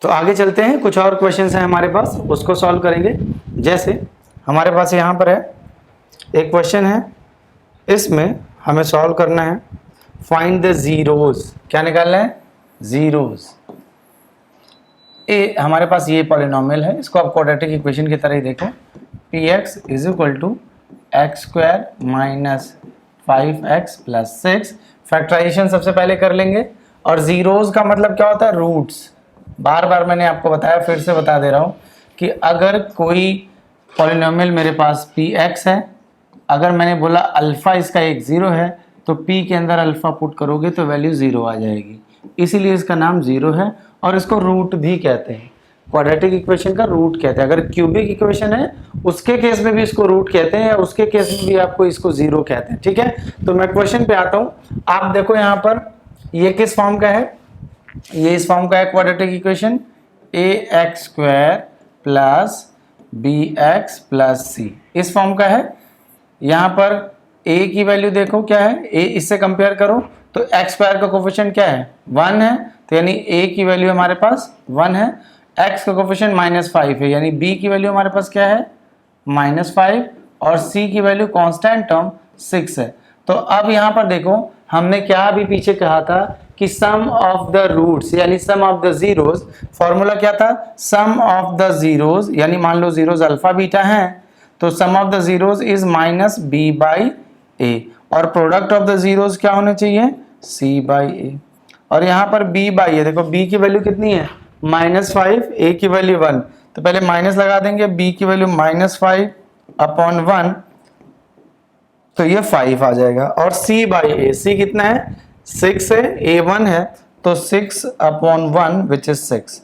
तो आगे चलते हैं, कुछ और क्वेश्चंस हैं हमारे पास, उसको सॉल्व करेंगे। जैसे हमारे पास यहाँ पर है एक क्वेश्चन है, इसमें हमें सॉल्व करना है फाइंड द जीरोज। क्या निकालना है? जीरोज। ए हमारे पास ये पॉलिनोमियल है, इसको आप क्वाड्रेटिक इक्वेशन की तरह ही देखो। P x is equal to x square minus 5x plus 6। Factorisation सबसे पहले कर लेंगे। और जीरोज का मतलब क्या होता है? रूट्स। बार बार मैंने आपको बताया, फिर से बता दे रहा हूँ कि अगर कोई पॉलिनोमियल मेरे पास पी एक्स है, अगर मैंने बोला अल्फा इसका एक ज़ीरो है, तो पी के अंदर अल्फा पुट करोगे तो वैल्यू ज़ीरो आ जाएगी, इसीलिए इसका नाम ज़ीरो है। और इसको रूट भी कहते हैं, क्वाड्रेटिक इक्वेशन का रूट कहते हैं। अगर क्यूबिक इक्वेशन है उसके केस में भी इसको रूट कहते हैं, या उसके केस में भी आपको इसको ज़ीरो कहते हैं। ठीक है, तो मैं क्वेश्चन पे आता हूँ। आप देखो यहाँ पर ये किस फॉर्म का है? ये इस फॉर्म का है quadratic equation, a x square plus b x plus c, इस फॉर्म का है। यहाँ पर a की वैल्यू देखो क्या है, a इससे कंपेयर करो तो एक्स स्क्वायर का कोफिशिएंट क्या है? 1 है, तो यानी a की वैल्यू हमारे पास 1 है। x का कोफिशिएंट -5 है, यानी b की वैल्यू हमारे पास क्या है? -5। और c की वैल्यू कांस्टेंट टर्म 6 है। तो अब यहाँ पर देखो, हमने क्या अभी पीछे कहा था कि सम ऑफ द रूट्स यानी सम ऑफ द जीरोज। फॉर्मूला क्या था? सम ऑफ द जीरोज, यानी मान लो जीरोज अल्फा बीटा हैं, तो sum of the zeros is minus b by a, और प्रोडक्ट ऑफ द जीरोज क्या होने चाहिए? C by a. और यहाँ पर b बाई ए, देखो b की वैल्यू कितनी है? -5, a की वैल्यू 1, तो पहले माइनस लगा देंगे, b की वैल्यू -5 अपॉन 1, तो ये 5 आ जाएगा। और c बाई ए, c कितना है? 6 है, a 1 है, तो 6 अपॉन 1 विच इज 6।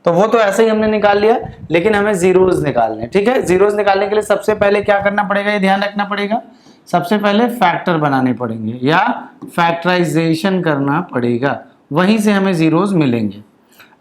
तो वो तो ऐसे ही हमने निकाल लिया, लेकिन हमें जीरोज निकालने। ठीक है, जीरोज निकालने के लिए सबसे पहले क्या करना पड़ेगा, ये ध्यान रखना पड़ेगा। सबसे पहले फैक्टर बनाने पड़ेंगे या फैक्टराइजेशन करना पड़ेगा, वहीं से हमें जीरोज मिलेंगे।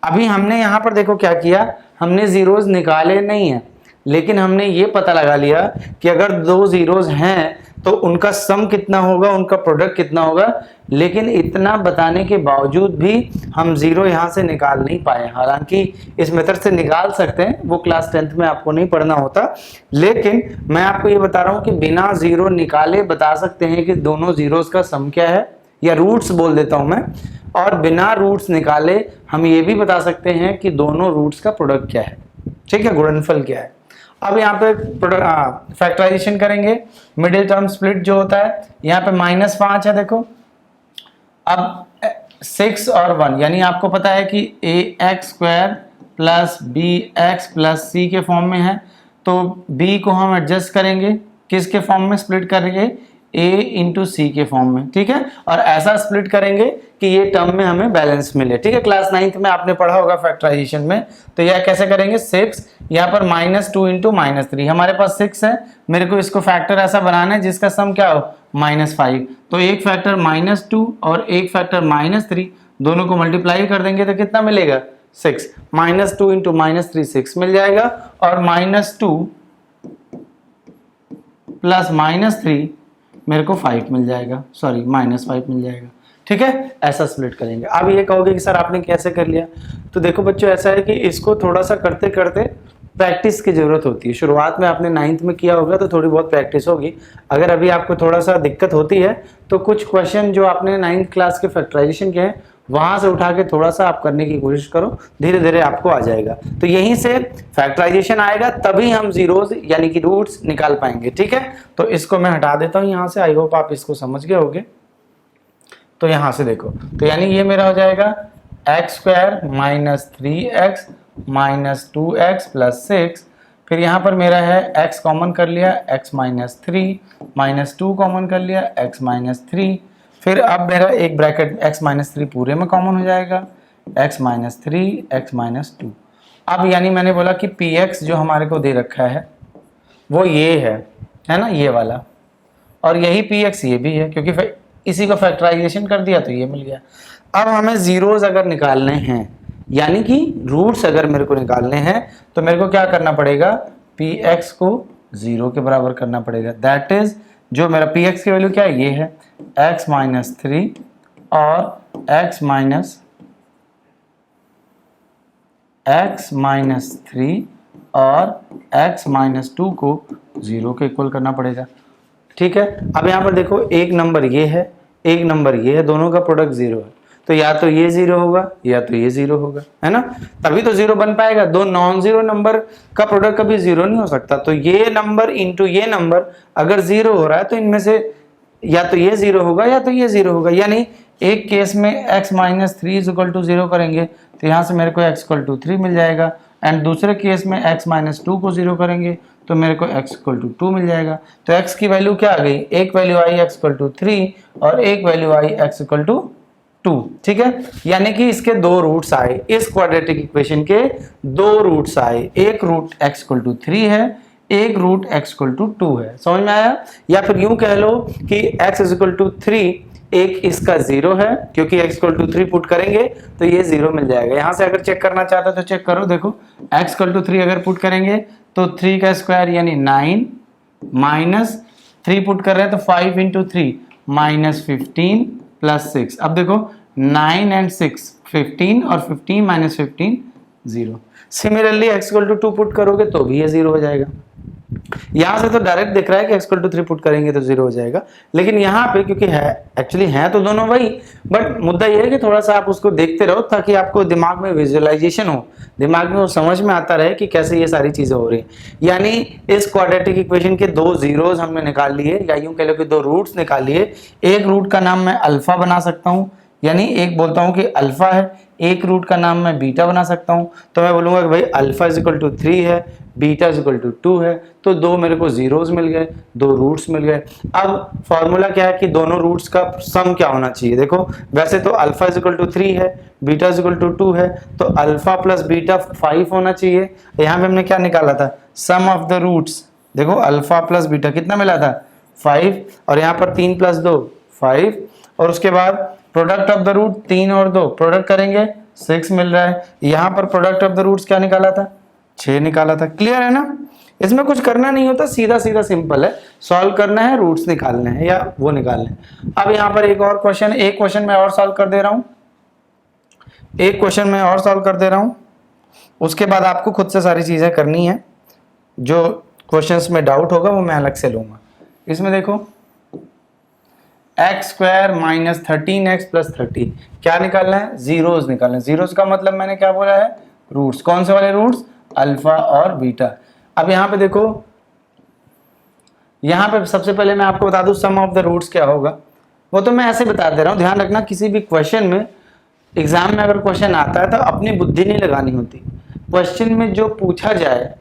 अभी हमने यहाँ पर देखो क्या किया, हमने जीरोज निकाले नहीं है, लेकिन हमने ये पता लगा लिया कि अगर दो जीरोज हैं तो उनका सम कितना होगा, उनका प्रोडक्ट कितना होगा। लेकिन इतना बताने के बावजूद भी हम जीरो यहाँ से निकाल नहीं पाए। हालांकि इस मेथड से निकाल सकते हैं, वो क्लास 10th में आपको नहीं पढ़ना होता, लेकिन मैं आपको ये बता रहा हूँ कि बिना जीरो निकाले बता सकते हैं कि दोनों जीरोज का सम क्या है, या रूट्स बोल देता हूँ मैं। और बिना रूट्स निकाले हम ये भी बता सकते हैं कि दोनों रूट्स का प्रोडक्ट क्या है। ठीक है, गुणनफल क्या है। अब यहाँ पे फैक्टराइजेशन करेंगे, मिडिल टर्म स्प्लिट जो होता है, यहाँ पे -5 है देखो। अब 6 और 1, यानी आपको पता है कि a x square plus b x plus c के फॉर्म में है, तो b को हम एडजस्ट करेंगे, किसके फॉर्म में स्प्लिट करेंगे? a इंटू सी के फॉर्म में। ठीक है, और ऐसा स्प्लिट करेंगे कि ये टर्म में हमें बैलेंस मिले। ठीक है, क्लास 9th में आपने पढ़ा होगा फैक्टराइजेशन में। तो यह कैसे करेंगे? 6 यहाँ पर -2 इंटू -3, हमारे पास 6 है, मेरे को इसको फैक्टर ऐसा बनाना है जिसका सम क्या हो? -5। तो एक फैक्टर -2 और एक फैक्टर -3, दोनों को मल्टीप्लाई कर देंगे तो कितना मिलेगा? 6। -2 इंटू -3 6 मिल जाएगा, और -2 प्लस -3 मेरे को 5 मिल जाएगा, सॉरी -5 मिल जाएगा। ठीक है, ऐसा स्प्लिट करेंगे। अब ये कहोगे कि सर आपने कैसे कर लिया? तो देखो बच्चों, ऐसा है कि इसको थोड़ा सा करते करते प्रैक्टिस की जरूरत होती है। शुरुआत में आपने 9th में किया होगा तो थोड़ी बहुत प्रैक्टिस होगी। अगर अभी आपको थोड़ा सा दिक्कत होती है तो कुछ क्वेश्चन जो आपने 9th क्लास के फैक्टराइजेशन के हैं वहां से उठा के थोड़ा सा आप करने की कोशिश करो, धीरे धीरे आपको आ जाएगा। तो यहीं से फैक्टराइजेशन आएगा, तभी हम जीरोज यानी कि रूट्स निकाल पाएंगे। ठीक है, तो इसको मैं हटा देता हूं यहाँ से। आई होप आप इसको समझ गए होगे। तो यहाँ से देखो, तो यानी ये मेरा हो जाएगा x square minus 3x minus 2x plus 6। फिर यहाँ पर मेरा है x कॉमन कर लिया, x माइनस 3 माइनस 2 कॉमन कर लिया, x माइनस 3। फिर अब मेरा एक ब्रैकेट x माइनस 3 पूरे में कॉमन हो जाएगा, x माइनस 3 x माइनस 2। अब यानी मैंने बोला कि px जो हमारे को दे रखा है वो ये है ना, ये वाला, और यही px ये भी है, क्योंकि इसी को फैक्टराइजेशन कर दिया तो ये मिल गया। अब हमें जीरोज अगर निकालने हैं, यानी कि रूट्स अगर मेरे को निकालने हैं, तो मेरे को क्या करना पड़ेगा? px को 0 के बराबर करना पड़ेगा। दैट इज, जो मेरा px की वैल्यू क्या है? ये है x माइनस 3 और x माइनस x माइनस 3 और x माइनस 2 को 0 के इक्वल करना पड़ेगा। ठीक है, अब यहाँ पर देखो एक नंबर ये है, एक नंबर ये है, दोनों का प्रोडक्ट 0 है, तो या तो ये 0 होगा या तो ये 0 होगा, है ना, तभी तो 0 बन पाएगा। दो नॉन जीरो नंबर का प्रोडक्ट कभी 0 नहीं हो सकता। तो ये नंबर इंटू ये नंबर अगर 0 हो रहा है तो इनमें से या तो ये 0 होगा या तो ये 0 होगा। यानी एक केस में x minus 3 is equal to 0 करेंगे तो यहाँ से मेरे को x इक्वल टू 3 मिल जाएगा, एंड दूसरे केस में x माइनस 2 को 0 करेंगे तो मेरे को x इक्वल टू 2 मिल जाएगा। तो x की वैल्यू क्या आ गई, एक वैल्यू आई x इक्वल टू 3 और एक वैल्यू आई x इक्वल टू 2। ठीक है, यानी कि इसके दो रूट्स आए, इस क्वाड्रेटिक इक्वेशन के दो रूट्स आए, एक रूट x इक्वल टू 3 है, एक रूट x इक्वल टू 2 है। समझ में आया? या फिर यूं कह लो कि x इज इक्वल टू 3, एक इसका 0 है, क्योंकि x इक्वल टू 3 पुट करेंगे तो ये 0 मिल जाएगा। यहां से अगर चेक करना चाहता तो चेक करो, देखो x इक्वल टू 3 अगर पुट करेंगे तो 3 का स्क्वायर यानी 9 माइनस 3 पुट कर रहे हैं तो 5 इंटू 3 माइनस 15 प्लस 6। अब देखो 9 एंड 6 15 और 15 minus 15 0। Similarly x equal to 2 put करोगे तो भी ये 0 हो जाएगा। यहां से तो डायरेक्ट दिख रहा है कि x इक्वल टू 3 पुट करेंगे तो 0 हो जाएगा, लेकिन यहाँ पे क्योंकि है एक्चुअली है तो दोनों वही, बट मुद्दा ये है कि थोड़ा सा आप उसको देखते रहो ताकि आपको दिमाग में विजुअलाइजेशन हो, दिमाग में वो समझ में आता रहे कि कैसे ये सारी चीजें हो रही हैं। यानी इस क्वाड्रेटिक इक्वेशन के दो जीरोस हमने निकाल लिए, या यूं कह लो कि दो रूट्स निकाल लिए। एक रूट का नाम मैं अल्फा बना सकता हूँ, यानी एक बोलता हूँ कि अल्फा है, एक रूट का नाम मैं बीटा बना सकता हूँ। तो मैं बोलूंगा कि भाई अल्फा इज इक्वल टू 3 है, बीटा इज इक्वल टू 2 है, तो दो मेरे को जीरोस मिल गए, दो रूट्स मिल गए। अब फॉर्मूला क्या है कि दोनों रूट्स का सम क्या होना चाहिए। देखो वैसे तो अल्फा इज इक्वल टू 3 है, बीटा इज इक्वल टू 2 है, तो अल्फा प्लस बीटा 5 होना चाहिए। यहाँ पे हमने क्या निकाला था, सम ऑफ द रूट्स। देखो अल्फा प्लस बीटा कितना मिला था 5, और यहाँ पर 3 प्लस 2 5, और उसके बाद प्रोडक्ट ऑफ द रूट 3 और 2 प्रोडक्ट करेंगे 6 मिल रहा है। यहाँ पर प्रोडक्ट ऑफ द रूट्स क्या निकाला था, 6 निकाला था। क्लियर है ना? इसमें कुछ करना नहीं होता, सीधा सीधा सिंपल है, सॉल्व करना है, रूट्स निकालने हैं या वो निकालने हैं। अब यहाँ पर एक और क्वेश्चन, एक क्वेश्चन मैं और सॉल्व कर दे रहा हूँ, एक क्वेश्चन मैं और सॉल्व कर दे रहा हूँ, उसके बाद आपको खुद से सारी चीजें करनी है। जो क्वेश्चंस में डाउट होगा वो मैं अलग से लूंगा। इसमें देखो x square minus 13x plus 30 क्या निकालना है, जीरोस निकालना है। जीरोस का मतलब मैंने क्या बोला है, रूट्स। कौन से वाले रूट्स, अल्फा और बीटा। अब यहाँ पे देखो, यहाँ पे सबसे पहले मैं आपको बता दूं सम ऑफ द रूट्स क्या होगा, वो तो मैं ऐसे बता दे रहा हूँ। ध्यान रखना किसी भी क्वेश्चन में, एग्जाम में अगर क्वेश्चन आता है तो अपनी बुद्धि नहीं लगानी होती, क्वेश्चन में जो पूछा जाए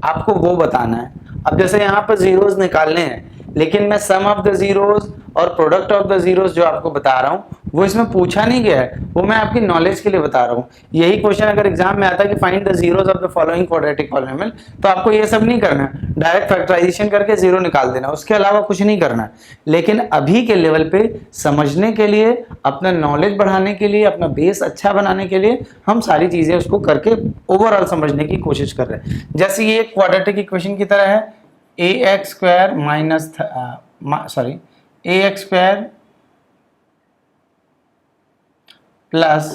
आपको वो बताना है। अब जैसे यहाँ पर जीरोस निकालने हैं, लेकिन मैं सम ऑफ द जीरोस और प्रोडक्ट ऑफ द जीरोस जो आपको बता रहा हूँ वो इसमें पूछा नहीं गया है, वो मैं आपकी नॉलेज के लिए बता रहा हूँ। यही क्वेश्चन अगर एग्जाम में आता है कि find the zeros of the following quadratic polynomial, तो आपको ये सब नहीं करना, डायरेक्ट फैक्टराइजेशन करके जीरो निकाल देना, उसके अलावा कुछ नहीं करना। लेकिन अभी के लेवल पे समझने के लिए, अपना नॉलेज बढ़ाने के लिए, अपना बेस अच्छा बनाने के लिए हम सारी चीजें उसको करके ओवरऑल समझने की कोशिश कर रहे हैं। जैसे ये क्वाड्रेटिक इक्वेशन की तरह है, a x square minus a x square plus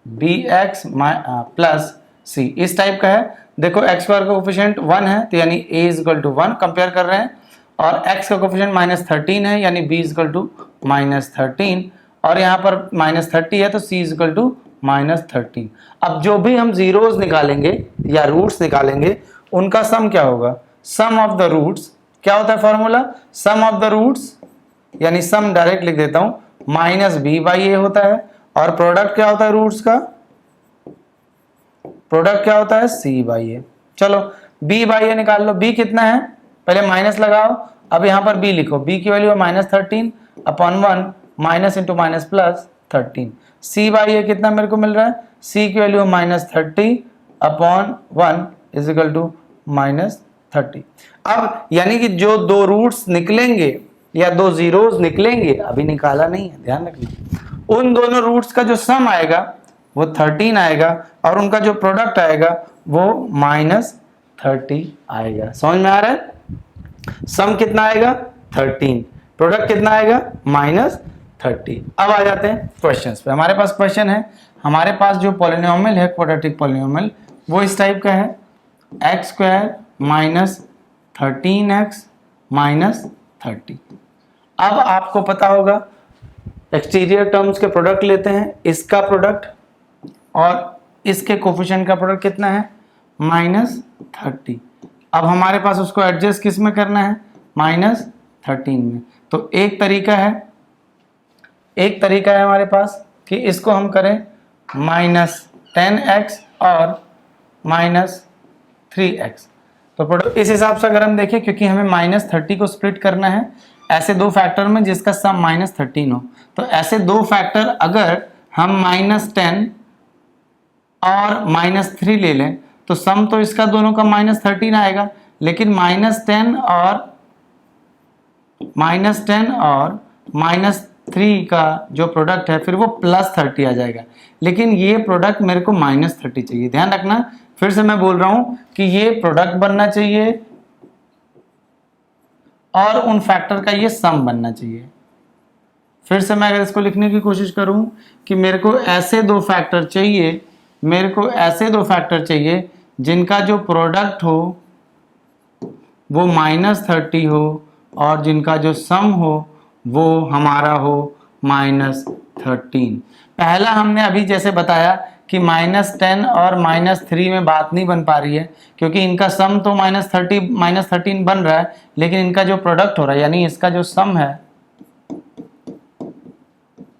b x plus c, इस टाइप का है। देखो एक्स स्क्वायर का कोफिशिएंट 1 है, तो यानी a is equal to 1 compare कर रहे हैं, और x का कोफिशिएंट माइनस 13 है, यानी b is equal to minus 13, और यहाँ पर माइनस 30 है तो c is equal to minus 13। अब जो भी हम जीरोस निकालेंगे या रूट्स निकालेंगे उनका सम क्या होगा, सम ऑफ द रूट्स। क्या होता है formula, sum of the roots, यानी सम डायरेक्ट लिख देता हूं, माइनस बी बाई ए होता है, और प्रोडक्ट क्या होता है रूट्स का, प्रोडक्ट क्या होता है सी बाई ए। चलो बी बाई ए निकाल लो, बी कितना है, पहले माइनस लगाओ, अब यहां पर बी लिखो, बी की वैल्यू है minus 13 upon 1, minus into minus plus 13। C by a कितना मेरे को मिल रहा है, सी की वैल्यू है minus 30 upon 1 is equal to minus 30। अब यानी कि जो दो रूट्स निकलेंगे या दो जीरोस निकलेंगे, अभी निकाला नहीं है, ध्यान रखना, उन दोनों रूट्स का जो सम आएगा वो 13 आएगा, और उनका जो प्रोडक्ट आएगा वो माइनस 30 आएगा। समझ में आ रहा है, सम कितना आएगा 13, प्रोडक्ट कितना आएगा माइनस 30। अब आ जाते हैं क्वेश्चंस पे। हमारे पास क्वेश्चन है, हमारे पास जो पॉलिनोमियल है क्वाड्रेटिक पॉलिनोमियल वो इस टाइप का है, x square minus 13x minus 30। अब आपको पता होगा एक्सटीरियर टर्म्स के प्रोडक्ट लेते हैं, इसका प्रोडक्ट और इसके कोफिशिएंट का प्रोडक्ट कितना है, -30। अब हमारे पास उसको एडजस्ट किस में करना है, -13 में। तो एक तरीका है हमारे पास कि इसको हम करें -10x और -3x। तो प्रोडक्ट इस हिसाब से अगर हम देखें, क्योंकि हमें -30 को स्प्लिट करना है ऐसे दो फैक्टर में जिसका सम -13 हो, तो ऐसे दो फैक्टर अगर हम -10 और -3 ले लें तो सम तो इसका दोनों का -13 आएगा, लेकिन -10 और -3 का जो प्रोडक्ट है फिर वो +30 आ जाएगा, लेकिन ये प्रोडक्ट मेरे को -30 चाहिए। ध्यान रखना, फिर से मैं बोल रहा हूं कि ये प्रोडक्ट बनना चाहिए और उन फैक्टर का ये सम बनना चाहिए। फिर से मैं अगर इसको लिखने की कोशिश करूं कि मेरे को ऐसे दो फैक्टर चाहिए जिनका जो प्रोडक्ट हो वो -30 हो और जिनका जो सम हो वो हमारा हो -13। पहला हमने अभी जैसे बताया कि -10 और -3 में बात नहीं बन पा रही है, क्योंकि इनका सम तो -13 बन रहा है, लेकिन इनका जो प्रोडक्ट हो रहा है यानी इसका जो सम है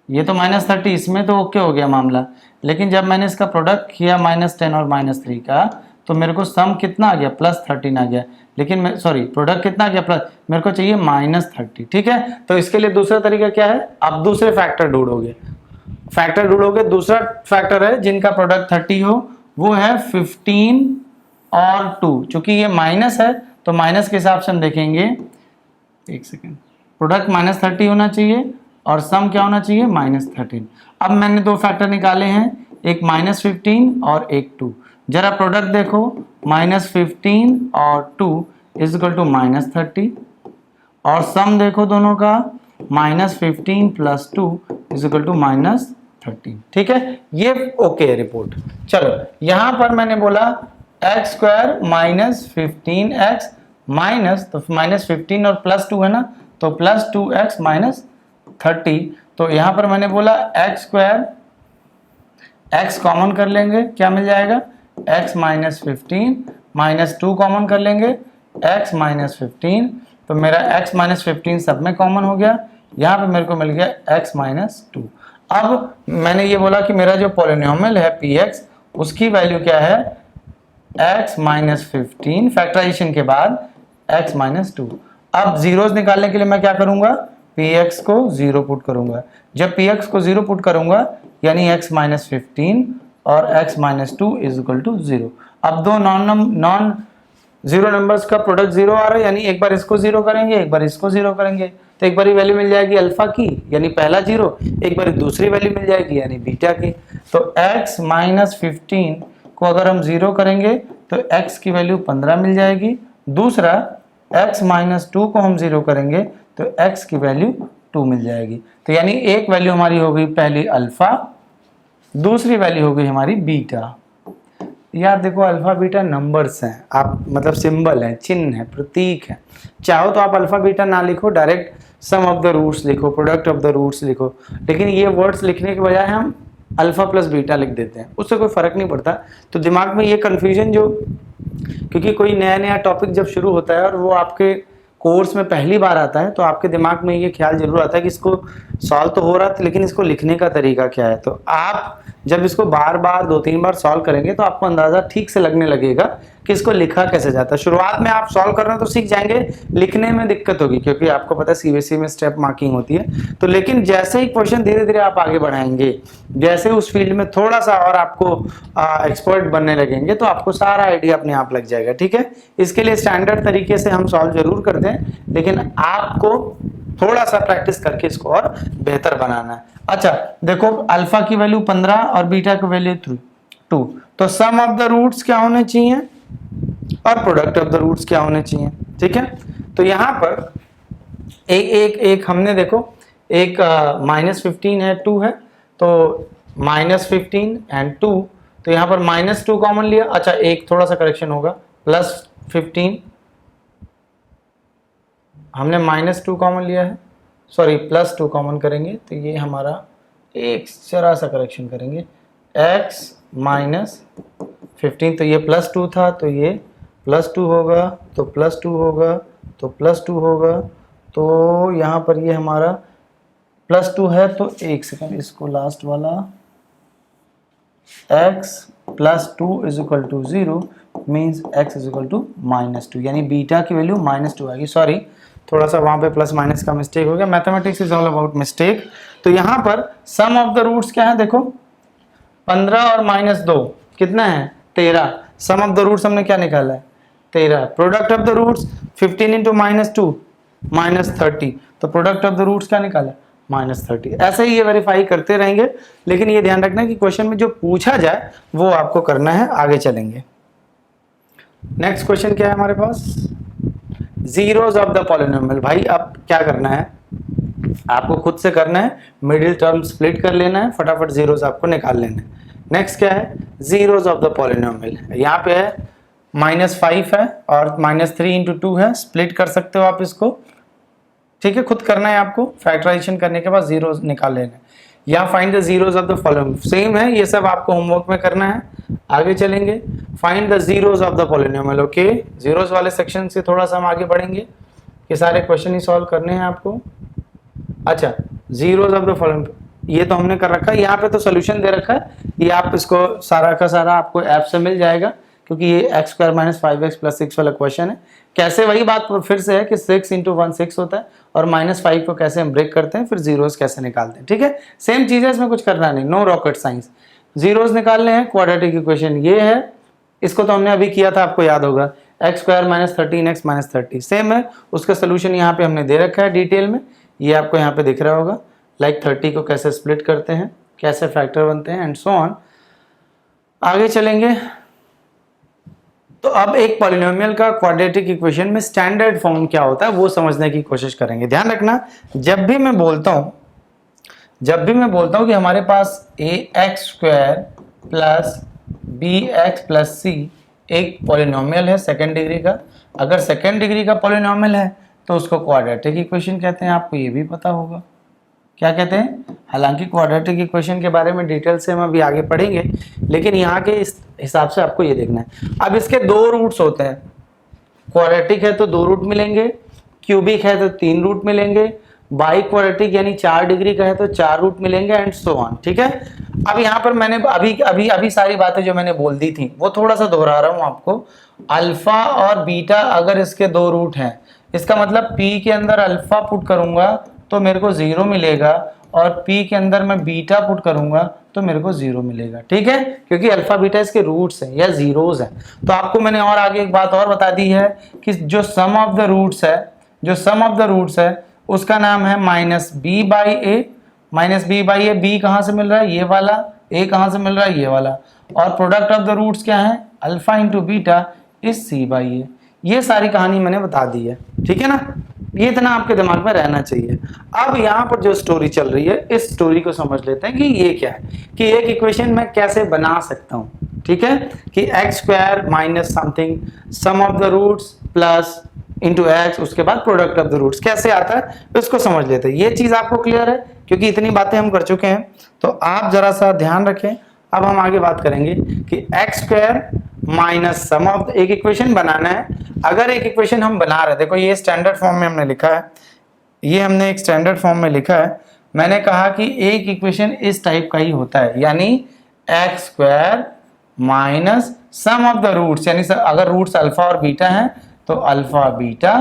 ये तो -30, इसमें तो ओके हो गया मामला। लेकिन जब मैंने इसका प्रोडक्ट किया -10 और -3 का, तो मेरे को सम कितना आ गया, +13 आ गया, लेकिन प्रोडक्ट कितना आ गया प्लस, मेरे को चाहिए -30। ठीक है, तो इसके लिए दूसरा तरीका क्या है, आप दूसरे फैक्टर ढूंढोगे। दूसरा फैक्टर है जिनका प्रोडक्ट 30 हो, वो है 15 और 2। चूंकि ये माइनस है तो माइनस के हिसाब से हम देखेंगे, एक सेकेंड, प्रोडक्ट -30 होना चाहिए और सम क्या होना चाहिए, -13। अब मैंने दो फैक्टर निकाले हैं, एक -15 और एक 2। जरा प्रोडक्ट देखो, -15 और 2 इज इक्वल टू -30, और सम देखो दोनों का, -15 प्लस 2 इज इक्वल टू -13। ठीक है, ये ओके है रिपोर्ट। चलो यहां पर मैंने बोला x स्क्वायर -15x माइनस, तो -15 और +2 है ना, तो +2x -30। तो यहां पर मैंने बोला x स्क्वायर, x कॉमन कर लेंगे, क्या मिल जाएगा, x -15 -2 कॉमन कर लेंगे, x -15, तो मेरा x -15 सब में कॉमन हो गया, यहाँ पे मेरे को मिल गया x -2। अब मैंने ये बोला कि मेरा जो पॉलिनोमियल है px, उसकी वैल्यू क्या है, x -15 फैक्टराइजेशन के बाद x -2। अब जीरोस निकालने के लिए मैं क्या करूंगा, px को 0 पुट करूंगा। जब px को 0 पुट करूंगा यानी x -15 और x -2 इज इक्वल टू 0। अब दो नॉन जीरो नंबर्स का प्रोडक्ट 0 आ रहा है, यानी एक बार इसको 0 करेंगे, एक बार इसको 0 करेंगे, तो एक बार वैल्यू मिल जाएगी अल्फा की यानी पहला 0, एक बार दूसरी वैल्यू मिल जाएगी यानी बीटा की। तो x -15 को अगर हम 0 करेंगे तो x की वैल्यू 15 मिल जाएगी, दूसरा x -2 को हम 0 करेंगे तो x की वैल्यू 2 मिल जाएगी। तो यानी एक वैल्यू हमारी हो गई पहली अल्फा, दूसरी वैल्यू हो गई हमारी बीटा। यार देखो, अल्फा बीटा नंबर्स हैं, आप मतलब सिंबल है, चिन्ह है, प्रतीक है। चाहो तो आप अल्फा बीटा ना लिखो, direct sum of the roots लिखो, प्रोडक्ट ऑफ द रूट्स लिखो, लेकिन ये वर्ड्स लिखने के बजाय हम अल्फा प्लस बीटा लिख देते हैं, उससे कोई फर्क नहीं पड़ता। तो दिमाग में ये कन्फ्यूजन जो, क्योंकि कोई नया टॉपिक जब शुरू होता है और वो आपके कोर्स में पहली बार आता है, तो आपके दिमाग में ये ख्याल जरूर आता है कि इसको सॉल्व तो हो रहा था, लेकिन इसको लिखने का तरीका क्या है। तो आप जब इसको बार बार 2-3 बार सॉल्व करेंगे तो आपको अंदाजा ठीक से लगने लगेगा कि इसको लिखा कैसे जाता है। शुरुआत में आप सॉल्व करना तो सीख जाएंगे, लिखने में दिक्कत होगी, क्योंकि आपको पता है सीबीएसई में स्टेप मार्किंग होती है। तो लेकिन जैसे ही क्वेश्चन धीरे धीरे आप आगे बढ़ाएंगे, जैसे उस फील्ड में थोड़ा सा और आपको एक्सपर्ट बनने लगेंगे, तो आपको सारा आइडिया अपने आप लग जाएगा। ठीक है, इसके लिए स्टैंडर्ड तरीके से हम सॉल्व जरूर करते हैं, लेकिन आपको थोड़ा सा प्रैक्टिस करके इसको और बेहतर बनाना है। अच्छा देखो, अल्फा की वैल्यू 15 और बीटा की वैल्यू 2, तो सम ऑफ द रूट्स क्या होने चाहिए और प्रोडक्ट ऑफ द रूट्स क्या होने चाहिए। ठीक है, तो यहां पर एक हमने देखो, एक -15 है, 2 है, तो -15 एंड 2, तो यहाँ पर -2 कॉमन लिया। अच्छा एक थोड़ा सा करेक्शन होगा, +15, हमने -2 कॉमन लिया है, सॉरी +2 कॉमन करेंगे तो ये हमारा एक जरा सा करेक्शन करेंगे, x -15, तो ये +2 था तो ये +2 होगा, तो +2 होगा, तो +2 होगा, तो यहाँ पर ये हमारा +2 है। तो एक सेकंड, इसको लास्ट वाला x +2 = 0 मीन्स x = -2, यानी बीटा की वैल्यू -2 आएगी। सॉरी थोड़ा सा वहाँ पे प्लस माइनस का मिस्टेक हो गया, mathematics is all about mistake. तो यहाँ पर सम ऑफ द रूट्स क्या है, देखो 15 और -2 कितना है 13, सम ऑफ द रूट्स हमने क्या निकाला है 13, प्रोडक्ट ऑफ द रूट्स 15 × -2 -30, तो प्रोडक्ट ऑफ द रूट्स क्या निकाला -30। ऐसे ही ये वेरीफाई करते रहेंगे, लेकिन ये ध्यान रखना कि क्वेश्चन में जो पूछा जाए वो आपको करना है। आगे चलेंगे, नेक्स्ट क्वेश्चन क्या है हमारे पास, जीरोस ऑफ द पॉलिनोमियल। भाई अब क्या करना है, आपको खुद से करना है, मिडिल टर्म स्प्लिट कर लेना है, फटाफट जीरोस आपको निकाल लेना है। नेक्स्ट क्या है, जीरोस ऑफ द पॉलिनोमियल, यहाँ पे है -5 है और -3 × 2 है, स्प्लिट कर सकते हो आप इसको, ठीक है, खुद करना है आपको। फैक्टराइजेशन करने के बाद जीरोस निकाल लेना है, या find the zeros of the following, same है, ये सब आपको होमवर्क में करना है। आगे चलेंगे, find the zeros of the polynomial. Okay, zeros वाले सेक्शन से थोड़ा सा हम आगे बढ़ेंगे कि सारे क्वेश्चन ही सॉल्व करने हैं आपको। अच्छा, जीरोस ऑफ द फॉलोइंग ये तो हमने कर रखा है, यहाँ पे तो सोल्यूशन दे रखा है, ये आप इसको सारा का सारा आपको ऐप से मिल जाएगा, क्योंकि ये x² - 5x + 6 वाला क्वेश्चन है। कैसे, वही बात फिर से है कि 6 × 1 6 होता है, और -5 को कैसे हम ब्रेक करते हैं, फिर जीरोस कैसे निकालते हैं, ठीक है, सेम चीज़ है, इसमें कुछ करना नहीं, नो रॉकेट साइंस। जीरोस निकालने हैं, क्वाड्रेटिक इक्वेशन ये है, इसको तो हमने अभी किया था, आपको याद होगा, x² - 13x - 30 सेम है, उसका सोल्यूशन यहाँ पे हमने दे रखा है डिटेल में, ये आपको यहाँ पे दिख रहा होगा, लाइक 30 को कैसे स्प्लिट करते हैं, कैसे फैक्टर बनते हैं, एंड सो ऑन। आगे चलेंगे, तो अब एक पॉलिनोमियल का क्वाड्रेटिक इक्वेशन में स्टैंडर्ड फॉर्म क्या होता है वो समझने की कोशिश करेंगे। ध्यान रखना, जब भी मैं बोलता हूं कि हमारे पास ax² + bx + c एक पॉलिनोमियल है सेकेंड डिग्री का, अगर सेकेंड डिग्री का पॉलिनोमियल है तो उसको क्वाड्रेटिक इक्वेशन कहते हैं, आपको ये भी पता होगा क्या कहते हैं। हालांकि क्वाड्रेटिक इक्वेशन के बारे में डिटेल से हम अभी आगे पढ़ेंगे, लेकिन यहाँ के इस हिसाब से आपको ये देखना है। अब इसके 2 रूट्स होते हैं, क्वाड्रेटिक है तो 2 रूट मिलेंगे, क्यूबिक है तो 3 रूट मिलेंगे, बाई क्वाड्रेटिक यानी 4 डिग्री का है तो 4 रूट मिलेंगे, एंड सो ऑन, ठीक है। अब यहाँ पर मैंने अभी सारी बातें जो मैंने बोल दी थी वो थोड़ा सा दोहरा रहा हूँ आपको। अल्फा और बीटा अगर इसके 2 रूट हैं, इसका मतलब p के अंदर अल्फा पुट करूंगा तो मेरे को 0 मिलेगा, और p के अंदर मैं बीटा पुट करूंगा तो मेरे को 0 मिलेगा, ठीक है, क्योंकि अल्फा बीटा इसके रूट्स हैं या जीरोस हैं। तो आपको मैंने और आगे एक बात और बता दी है कि जो सम ऑफ द रूट्स है उसका नाम है -b/a, -b/a, b कहाँ से मिल रहा है ये वाला, a कहाँ से मिल रहा है ये वाला, और प्रोडक्ट ऑफ द रूट्स क्या है अल्फा × बीटा इज c/a। ये सारी कहानी मैंने बता दी है, ठीक है ना, ये इतना आपके दिमाग में रहना चाहिए। अब यहाँ पर जो स्टोरी चल रही है, इस स्टोरी को समझ लेते हैं कि ये क्या है, कि एक इक्वेशन मैं कैसे बना सकता हूँ, ठीक है, कि x² - something sum of the roots plus into x, उसके बाद प्रोडक्ट ऑफ द रूट्स कैसे आता है, इसको समझ लेते हैं। ये चीज आपको क्लियर है, क्योंकि इतनी बातें हम कर चुके हैं, तो आप जरा सा ध्यान रखें। अब हम आगे बात करेंगे कि x² - सम ऑफ, एक इक्वेशन बनाना है। अगर एक इक्वेशन हम बना रहे, देखो ये स्टैंडर्ड फॉर्म में हमने लिखा है, ये हमने एक स्टैंडर्ड फॉर्म में लिखा है। मैंने कहा कि एक इक्वेशन इस टाइप का ही होता है, यानी x² - some of the roots, यानी अगर रूट्स अल्फा और बीटा हैं तो alpha beta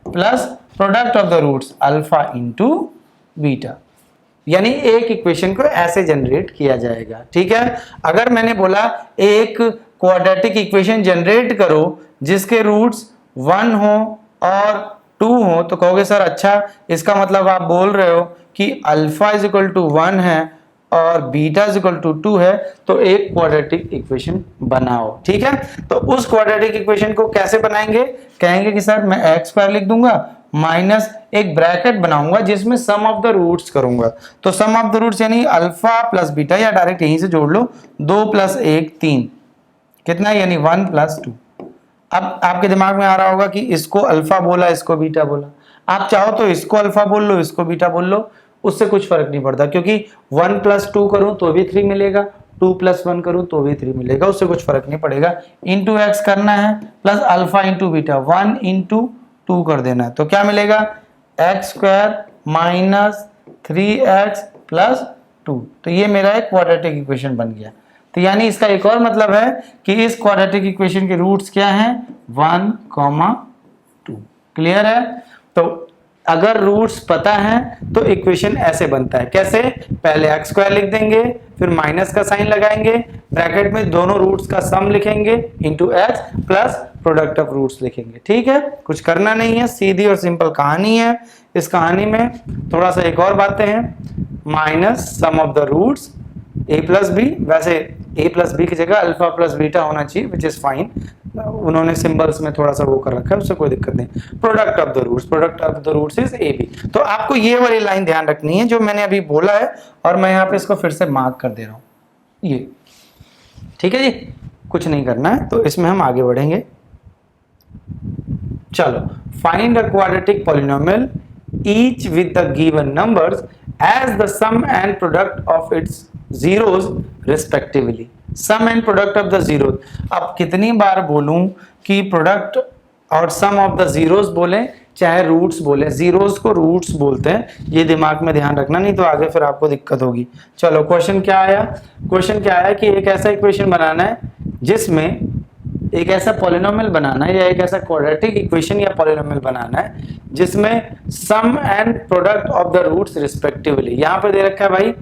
plus product of the roots alpha into beta, यानी एक इक्वेशन को ऐसे जनरेट किया जाएगा, ठीक है। अगर मैंने बोला एक क्वाड्रेटिक इक्वेशन जनरेट करो जिसके रूट्स 1 हो और 2 हो, तो कहोगे सर अच्छा, इसका मतलब आप बोल रहे हो कि अल्फा = 1 है और बीटा = 2 है, तो एक क्वाड्रेटिक इक्वेशन बनाओ, ठीक है। तो उस क्वाड्रेटिक इक्वेशन को कैसे बनाएंगे, कहेंगे कि सर मैं x² लिख दूंगा माइनस एक ब्रैकेट बनाऊंगा जिसमें सम ऑफ द रूट्स करूंगा। तो सम ऑफ द रूट्स यानी अल्फा प्लस बीटा, या डायरेक्ट यहीं से जोड़ लो, 2 + 1 3, कितना है यानी 1 + 2। अब आपके दिमाग में आ रहा होगा कि इसको अल्फा बोला, इसको बीटा बोला। आप चाहो तो इसको अल्फा बोल लो, इसको बीटा बोल लो, उससे कुछ फर्क नहीं पड़ता, क्योंकि 1 + 2 करूं तो भी 3 मिलेगा, 2 + 1 करूं तो भी 3 मिलेगा, उससे कुछ फर्क नहीं पड़ेगा। इंटू एक्स करना है प्लस अल्फा इंटू बीटा, 1 × 2 कर देना है, तो क्या मिलेगा x² - 3x + 2। तो ये मेरा एक क्वाड्रेटिक इक्वेशन बन गया। तो यानी इसका एक और मतलब है कि इस क्वाड्रेटिक इक्वेशन के रूट्स क्या हैं, 1, 2। क्लियर है? तो अगर रूट्स पता है तो इक्वेशन ऐसे बनता है। कैसे? पहले x² लिख देंगे, फिर माइनस का साइन लगाएंगे, ब्रैकेट में दोनों रूट्स का सम लिखेंगे into x plus product of roots लिखेंगे। ठीक है, कुछ करना नहीं है, सीधी और सिंपल कहानी है। इस कहानी में थोड़ा सा एक और बातें हैं, minus sum of the roots a + b, वैसे a + b की जगह अल्फा + बीटा होना चाहिए, विच इज फाइन। उन्होंने सिंबल्स में थोड़ा सा वो कर रखा है, उससे कोई दिक्कत नहीं। Product of the roots is ab। तो आपको ये वाली लाइन ध्यान रखनी है जो मैंने अभी बोला है, और मैं यहाँ पे इसको फिर से मार्क कर दे रहा हूँ, ये। ठीक है जी, कुछ नहीं करना है, तो इसमें हम आगे बढ़ेंगे। चलो, find a quadratic polynomial each with the given numbers as the sum and product of its zeros respectively। sum and product of the zeros। अब कितनी बार बोलूं कि प्रोडक्ट और सम ऑफ द जीरोस बोले चाहे रूट्स बोले, जीरोस को रूट्स बोलते हैं, ये दिमाग में ध्यान रखना, नहीं तो आगे फिर आपको दिक्कत होगी। चलो, क्वेश्चन क्या आया? क्वेश्चन क्या आया कि एक ऐसा इक्वेशन बनाना है जिसमें एक ऐसा पॉलिनोमियल बनाना है, या एक ऐसा क्वाड्रेटिक इक्वेशन या पॉलिनोमियल बनाना है जिसमें sum and product of the roots respectively. यहां पे दे रखा है भाई,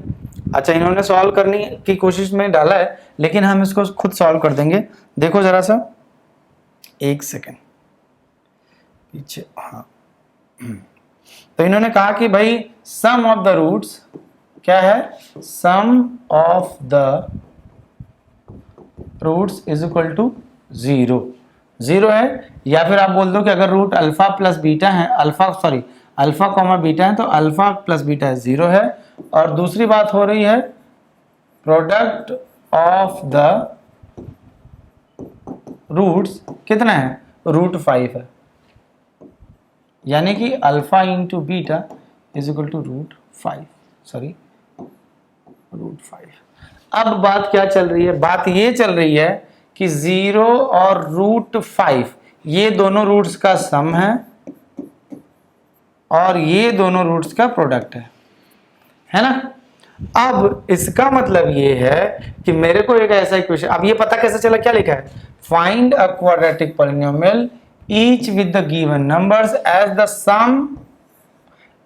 अच्छा इन्होंने सॉल्व करने की कोशिश में डाला है, लेकिन हम इसको खुद सॉल्व कर देंगे। देखो जरा सा, एक सेकेंड पीछे, हाँ। तो इन्होंने कहा कि भाई सम ऑफ द रूट्स क्या है, sum of the roots is equal to 0 है, या फिर आप बोल दो कि अगर रूट अल्फा प्लस बीटा है, अल्फा कॉमा बीटा है, तो अल्फा प्लस बीटा है 0 है। और दूसरी बात हो रही है प्रोडक्ट ऑफ द रूट्स कितना है, √5 है, यानी कि alpha into beta is equal to √5। अब बात क्या चल रही है? बात ये चल रही है कि 0 और √5 ये दोनों रूट्स का सम है, और ये दोनों रूट्स का प्रोडक्ट है ना। अब इसका मतलब ये है कि मेरे को एक ऐसा इक्वेशन, अब ये पता कैसे चला, क्या लिखा है, find a quadratic polynomial each with the given numbers as the sum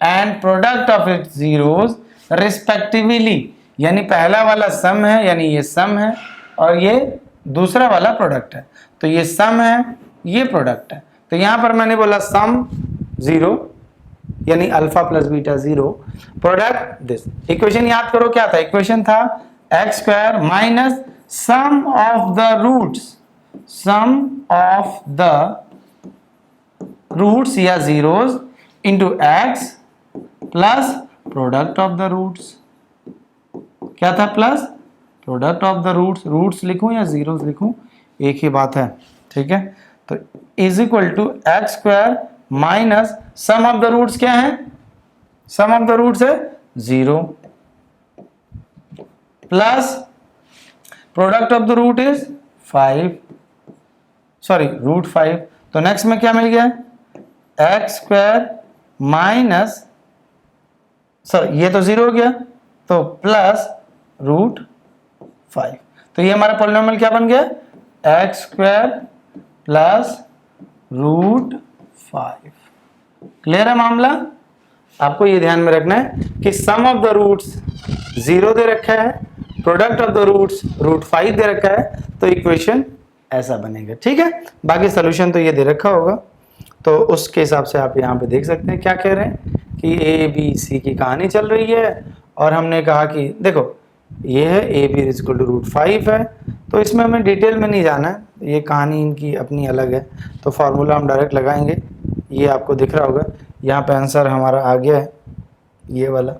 and product of its zeros respectively. यानी पहला वाला सम है, यानी ये सम है, और ये दूसरा वाला प्रोडक्ट है। तो ये सम है, ये प्रोडक्ट है। तो यहां पर मैंने बोला सम 0 यानी alpha plus beta 0, product this. Equation याद करो क्या था, इक्वेशन था x² minus sum of the roots या zeros into x plus product of the roots. क्या था? Plus product of the roots लिखूं या जीरोस लिखूं, एक ही बात है। ठीक है, तो is equal to x² minus sum of the roots क्या है, सम ऑफ द रूट्स है 0 plus product of the root is √5। तो नेक्स्ट में क्या मिल गया, x² माइनस, ये तो 0 हो गया, तो प्लस √5। तो ये हमारा पॉलिनोमियल क्या बन गया, x² प्लस √5। क्लियर है मामला? आपको ये ध्यान में रखना है कि सम ऑफ द रूट्स 0 दे रखा है, प्रोडक्ट ऑफ द रूट्स √5 दे रखा है, तो इक्वेशन ऐसा बनेगा। ठीक है, बाकी सोल्यूशन तो ये दे रखा होगा, तो उसके हिसाब से आप यहाँ पे देख सकते हैं क्या कह रहे हैं कि ABC की कहानी चल रही है, और हमने कहा कि देखो ये है AB इक्वल टू √5 है, तो इसमें हमें डिटेल में नहीं जाना है, ये कहानी इनकी अपनी अलग है। तो फार्मूला हम डायरेक्ट लगाएंगे, ये आपको दिख रहा होगा, यहाँ पे आंसर हमारा आ गया है ये वाला।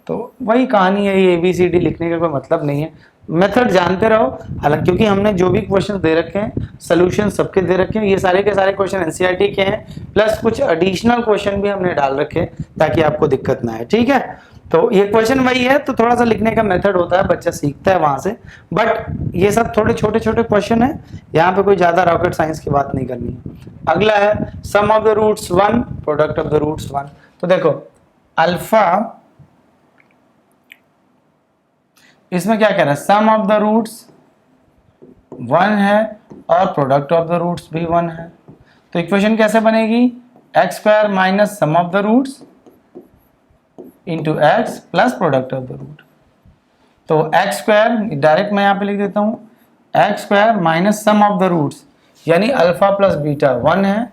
तो वही कहानी है, ये ABCD लिखने का कोई मतलब नहीं है, मेथड जानते रहो। हालांकि क्योंकि हमने जो भी क्वेश्चन दे रखे हैं सोल्यूशन सबके दे रखे हैं, ये सारे के सारे क्वेश्चन NCERT के हैं, प्लस कुछ एडिशनल क्वेश्चन भी हमने डाल रखे हैं ताकि आपको दिक्कत ना है, ठीक है। तो ये क्वेश्चन वही है, तो थोड़ा सा लिखने का मेथड होता है, बच्चा सीखता है वहां से, बट ये सब थोड़े छोटे छोटे क्वेश्चन है, यहाँ पे कोई ज्यादा रॉकेट साइंस की बात नहीं करनी है। अगला है sum of the roots 1 product of the roots 1। तो देखो अल्फा, इसमें क्या कह रहा है, सम ऑफ द रूट्स 1 है और प्रोडक्ट ऑफ द रूट्स भी 1 है। तो इक्वेशन कैसे बनेगी, x square minus sum of the roots into x plus product of the root. तो एक्स स्क्वायर डायरेक्ट मैं यहाँ पे लिख देता हूँ, x square minus sum of the roots, यानी अल्फा प्लस बीटा 1 है,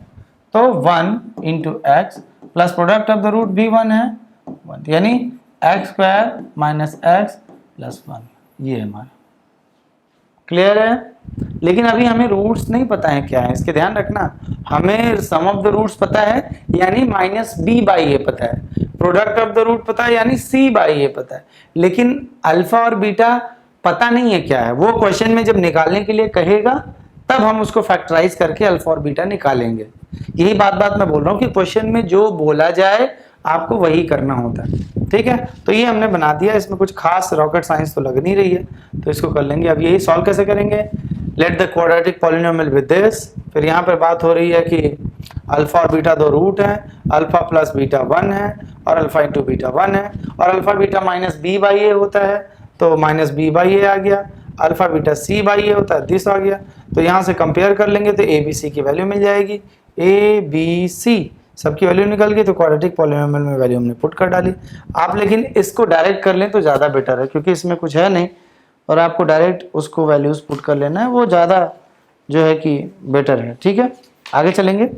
तो 1 into x plus product of the root भी 1 है, 1, यानी x square minus x plus 1, ये हमारा क्लियर है। लेकिन अभी हमें रूट्स नहीं पता है क्या है, इसके ध्यान रखना, हमें सम ऑफ द रूट्स पता है यानी माइनस बी बाई ए पता है, प्रोडक्ट ऑफ द रूट पता है यानी सी बाई ए पता है, लेकिन अल्फा और बीटा पता नहीं है क्या है। वो क्वेश्चन में जब निकालने के लिए कहेगा तब हम उसको फैक्टराइज करके अल्फा और बीटा निकालेंगे। यही बात मैं बोल रहा हूँ कि क्वेश्चन में जो बोला जाए आपको वही करना होता है, ठीक है। तो ये हमने बना दिया, इसमें कुछ खास रॉकेट साइंस तो लग नहीं रही है, तो इसको कर लेंगे। अब यही सॉल्व कैसे करेंगे, let the quadratic polynomial with this. फिर यहाँ पर बात हो रही है कि अल्फा और बीटा दो रूट है, अल्फा प्लस बीटा 1 है और अल्फा इंटू बीटा 1 है, और alpha beta minus b by a होता है, तो माइनस बी बाई ए आ गया, alpha beta c by a होता है, दिस आ गया। तो यहाँ से कंपेयर कर लेंगे तो ABC की वैल्यू मिल जाएगी, ABC सबकी वैल्यू निकल गई, तो क्वाड्रेटिक पॉलिनोमियल में वैल्यू हमने पुट कर डाली। आप लेकिन इसको डायरेक्ट कर लें तो ज़्यादा बेटर है, क्योंकि इसमें कुछ है नहीं और आपको डायरेक्ट उसको वैल्यूज पुट कर लेना है, वो ज़्यादा जो है कि बेटर है, ठीक है। आगे चलेंगे।